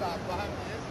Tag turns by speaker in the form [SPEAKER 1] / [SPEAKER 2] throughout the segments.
[SPEAKER 1] a barra mesmo.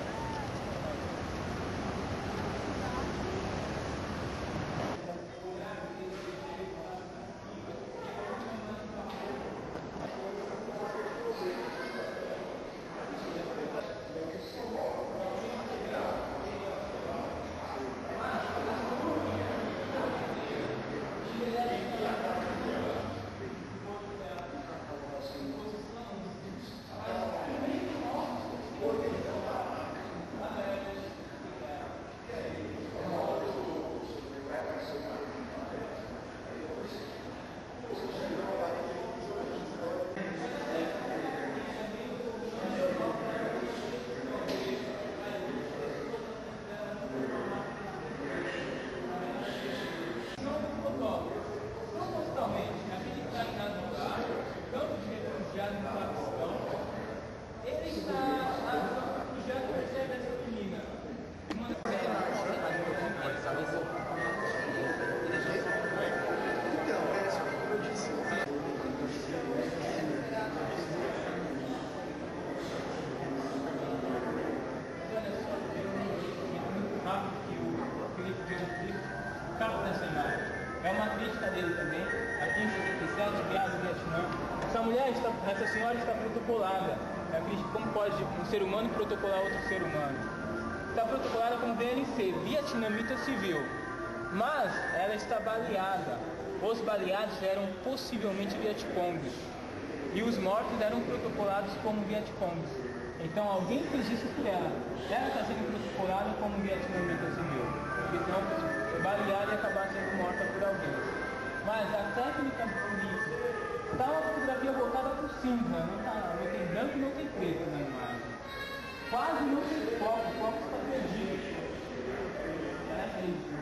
[SPEAKER 2] Ele está já percebe essa menina.
[SPEAKER 1] Então, como eu disse.
[SPEAKER 2] Rápido que o Felipe Felipe capta essa imagem. É uma crítica dele também. Aqui em 67, Guerra do Vietnã. Essa senhora está protocolada. É a crítica como pode um ser humano protocolar outro ser humano. Está protocolada como VNC, vietnamita civil. Mas ela está baleada. Os baleados eram possivelmente vietcongues. E os mortos eram protocolados como vietcongues. Então alguém fez isso por ela. Ela está sendo protocolada como vietnamita civil. Então, baleada e acabar sendo morta por alguém. Mas a técnica política está uma fotografia voltada para o cinza, não tem branco e não tem preto na imagem. Quase não tem foco, o foco está perdido. Parece isso.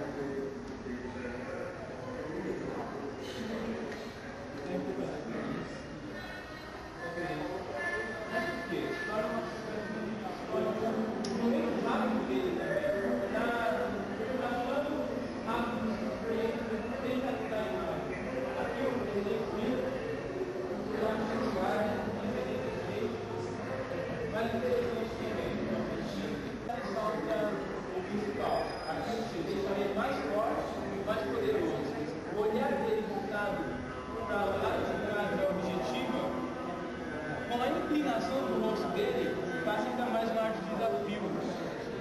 [SPEAKER 2] No meio rápido dele também, está falando rápido, tem que estar a imagem. Aqui eu fiz, mas interessante também, o principal, aqui você deixa ele mais forte e mais poderoso. O olhar dele voltado para lá de trás da objetiva, com a inclinação do rosto dele, passa ainda mais um ar de desafio,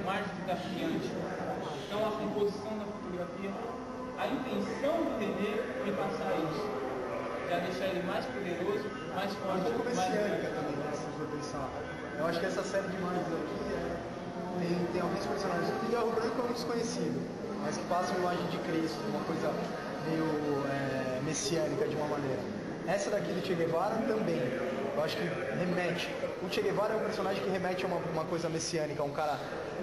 [SPEAKER 2] um ar de desafiante. Então a composição da fotografia, a intenção do René foi passar isso, já deixar ele mais poderoso, mais forte.
[SPEAKER 1] Um pouco messiânica também, né, se for pensar. Eu acho que essa série de imagens aqui tem alguns personagens. O Guilherme Branco é um desconhecido, mas que passa uma imagem de Cristo, uma coisa meio messiânica de uma maneira. Essa daqui do Che Guevara também. Eu acho que remete. O Che Guevara é um personagem que remete a uma coisa messiânica, um cara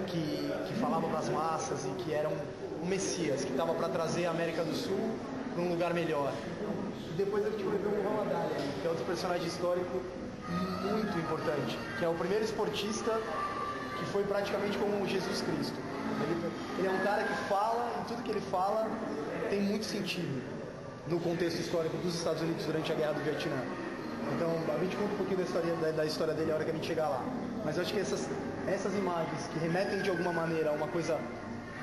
[SPEAKER 1] que falava para as massas e que era um messias, que estava para trazer a América do Sul para um lugar melhor. Depois a gente vai ver o Muhammad Ali, que é outro personagem histórico muito importante, que é o primeiro esportista que foi praticamente como Jesus Cristo. Ele é um cara que fala, e tudo que ele fala tem muito sentido no contexto histórico dos Estados Unidos durante a Guerra do Vietnã. Então a gente conta um pouquinho da história dele a hora que a gente chegar lá. Mas eu acho que essas imagens que remetem de alguma maneira a uma coisa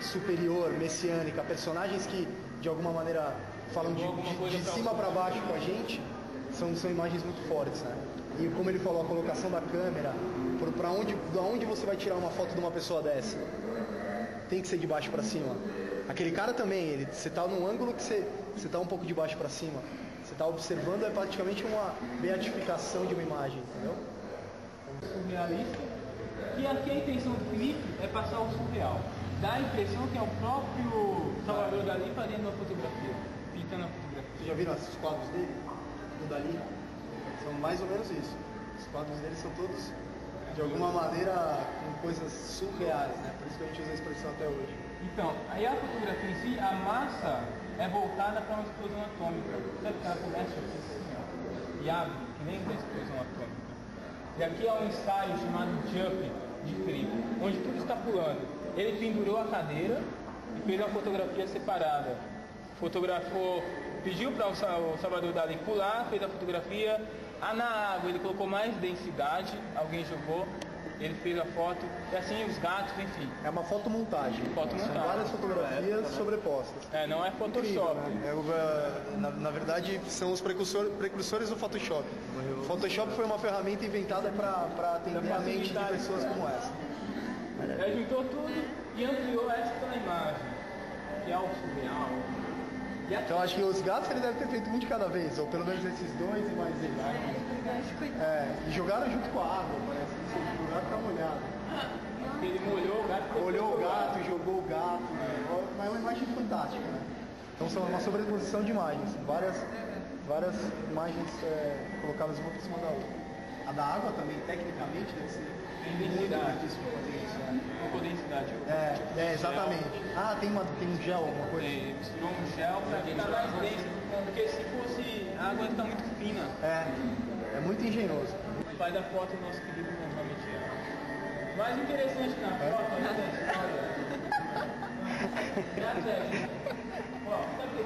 [SPEAKER 1] superior, messiânica, personagens que de alguma maneira falam de cima para baixo com a gente, são imagens muito fortes, né? E como ele falou, a colocação da câmera, da onde você vai tirar uma foto de uma pessoa dessa? Tem que ser de baixo para cima. Aquele cara também, você está num ângulo que você está um pouco de baixo para cima. Você está observando, é praticamente uma beatificação de uma imagem, entendeu?
[SPEAKER 2] Surrealista. E aqui a intenção do Felipe é passar o surreal. Dá a impressão que é o próprio Salvador Dalí fazendo a fotografia, pintando a fotografia.
[SPEAKER 1] Vocês já viram esses quadros dele? Do Dalí? São mais ou menos isso. Os quadros dele são todos, de alguma maneira, com coisas surreais, né? Por isso que a gente usa a expressão até hoje.
[SPEAKER 2] Então, aí a fotografia em si, a massa é voltada para uma explosão atômica. Sabe que ela começa assim, ó, e abre, que nem da explosão atômica. E aqui é um ensaio chamado Jump de Felipe, onde tudo está pulando. Ele pendurou a cadeira e fez uma fotografia separada. Fotografou, pediu para o Salvador Dalí pular, fez a fotografia. Na água ele colocou mais densidade, alguém jogou. ele fez a foto, e assim os gatos, enfim.
[SPEAKER 1] É uma fotomontagem.
[SPEAKER 2] Fotomontagem.
[SPEAKER 1] São várias fotografias sobrepostas.
[SPEAKER 2] Não é Photoshop.
[SPEAKER 1] Incrível, né? Na verdade, são os precursores do Photoshop. O Photoshop foi uma ferramenta inventada para atender a mente de pessoas como essa.
[SPEAKER 2] Ele juntou tudo e ampliou esta imagem, que é o surreal.
[SPEAKER 1] Então acho que os gatos ele deve ter feito um de cada vez, ou pelo menos esses dois e mais ele. E jogaram junto com a água, parece. O gato tá molhado.
[SPEAKER 2] Ele molhou o gato.
[SPEAKER 1] Molhou o gato, jogou o gato. Mas é uma imagem fantástica, né? Então são uma sobreposição de imagens. Várias imagens colocadas uma por cima da outra. A da água também, tecnicamente, deve ser muito difícil para fazer isso.
[SPEAKER 2] Com densidade.
[SPEAKER 1] Exatamente. Tem um gel, alguma coisa?
[SPEAKER 2] Misturou um gel para ficar mais denso. Porque se fosse a água ia ficar muito fina.
[SPEAKER 1] É muito engenhoso.
[SPEAKER 2] O pai da foto é o nosso querido novamente. O mais interessante na foto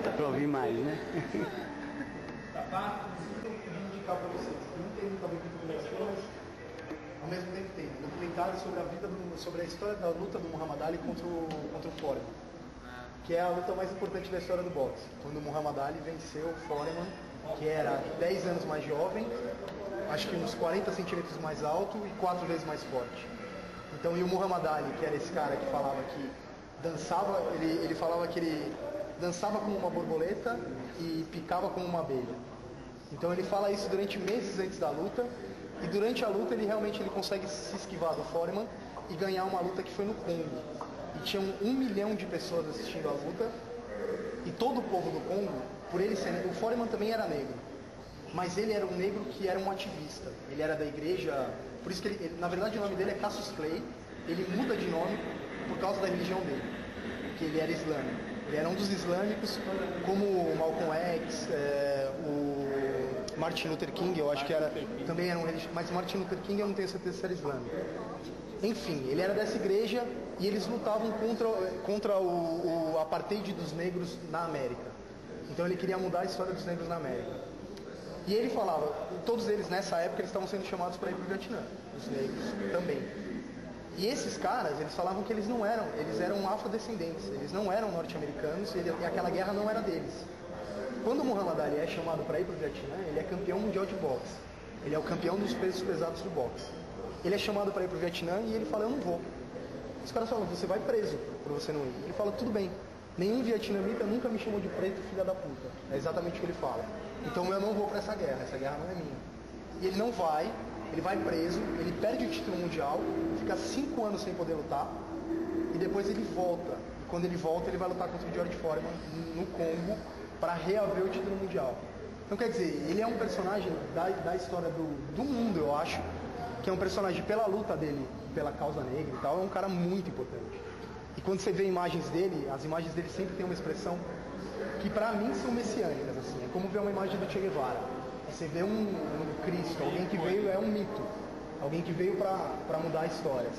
[SPEAKER 3] Dá pra ouvir mais, né?
[SPEAKER 2] Sapato.
[SPEAKER 1] Eu queria indicar para vocês. Não tem muito a ver com fotografia, mas ao mesmo tempo tem. Um documentário sobre a história da luta do Muhammad Ali contra o Foreman. Que é a luta mais importante da história do boxe. Quando o Muhammad Ali venceu o Foreman, que era 10 anos mais jovem, acho que uns 40 centímetros mais alto e 4 vezes mais forte. Então, e o Muhammad Ali, que era esse cara que falava que dançava, ele falava que ele dançava como uma borboleta e picava como uma abelha. Então ele fala isso durante meses antes da luta, e durante a luta ele consegue se esquivar do Foreman e ganhar uma luta que foi no Congo. E tinham 1 milhão de pessoas assistindo a luta, e todo o povo do Congo, por ele ser negro, o Foreman também era negro, mas ele era um negro que era um ativista, ele era da igreja, por isso que ele na verdade o nome dele é Cassius Clay, ele muda de nome por causa da religião dele, que ele era islâmico, ele era um dos islâmicos, como o Malcolm X, o Martin Luther King, eu acho que também era um religioso, mas Martin Luther King eu não tenho certeza se era islâmico. Enfim, ele era dessa igreja e eles lutavam contra o apartheid dos negros na América. Então ele queria mudar a história dos negros na América. E ele falava, todos eles nessa época eles estavam sendo chamados para ir para o Vietnã, os negros também. E esses caras, eles falavam que eles eram afrodescendentes, eles não eram norte-americanos e aquela guerra não era deles. Quando o Muhammad Ali é chamado para ir para o Vietnã, ele é campeão mundial de boxe. Ele é o campeão dos pesos pesados do boxe. Ele é chamado para ir para o Vietnã e ele fala, eu não vou. Os caras falam, você vai preso por você não ir. Ele fala, tudo bem, nenhum vietnamita nunca me chamou de preto, filha da puta. É exatamente o que ele fala. Então eu não vou para essa guerra não é minha. E ele não vai, ele vai preso, ele perde o título mundial, fica 5 anos sem poder lutar, e depois ele volta. E quando ele volta, ele vai lutar contra o George Foreman no Congo para reaver o título mundial. Então quer dizer, ele é um personagem da história do mundo, eu acho, que é um personagem pela luta dele, pela causa negra e tal, é um cara muito importante. E quando você vê imagens dele, as imagens dele sempre tem uma expressão que pra mim são messiânicas, assim, é como ver uma imagem do Che Guevara. Você vê um Cristo, alguém que veio, é um mito, alguém que veio pra mudar histórias.